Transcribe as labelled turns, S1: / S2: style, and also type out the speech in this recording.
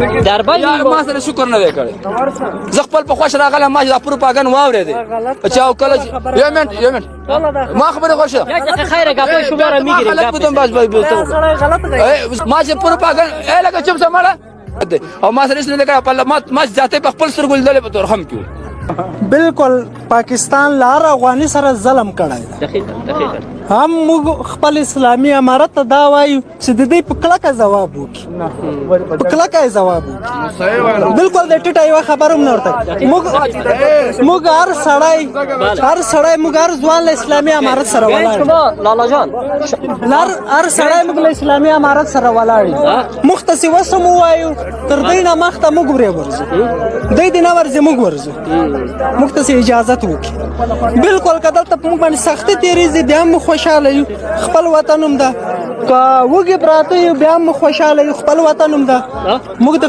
S1: دربل
S2: یا ما سره شکر نه دی کړی زه خپل په خوښ راغلم ما چې دا پروپاګند واورېدی چې او کله یو منټ ما خبره خوښه
S1: خیره گپای شما را میگیریم
S2: خلک بودم باز ما چې پروپاګند لکه چپ سماړه او ما سره نه کړه په ما ذاته په خپل سترګو لیدل په تور هم کیو
S3: بالکل پاکستان لار افغاني سره ظلم کړی
S1: دقیقاً
S3: هم موږ خپل اسلامي امارت ته دا وایو چې د دې په کلکه ځواب وکړي په کلکه ځواب وکړي بالکل د ټیټه یوه خبره هم نه ورته موږ هر سړی موږ هر ځوان له اسلامي امارت سره ولاړ
S1: شما لالا جان
S3: هر سړی موږ له اسلامي امارت سره ولاړ یو موږ ته چې وسه مو وایو تر دوی نه مخته موږ ورې ورځو دوی دې نه ورځي موږ ورځو موږ ته اجازت وکړي بالکل که دلته موږ باندې سختي تېرېږي بیا هم خوشحاله یو خپل وطن هم ده که وږي پراته یو بیا هم خوشحاله یو خپل وطن هم ده موږ د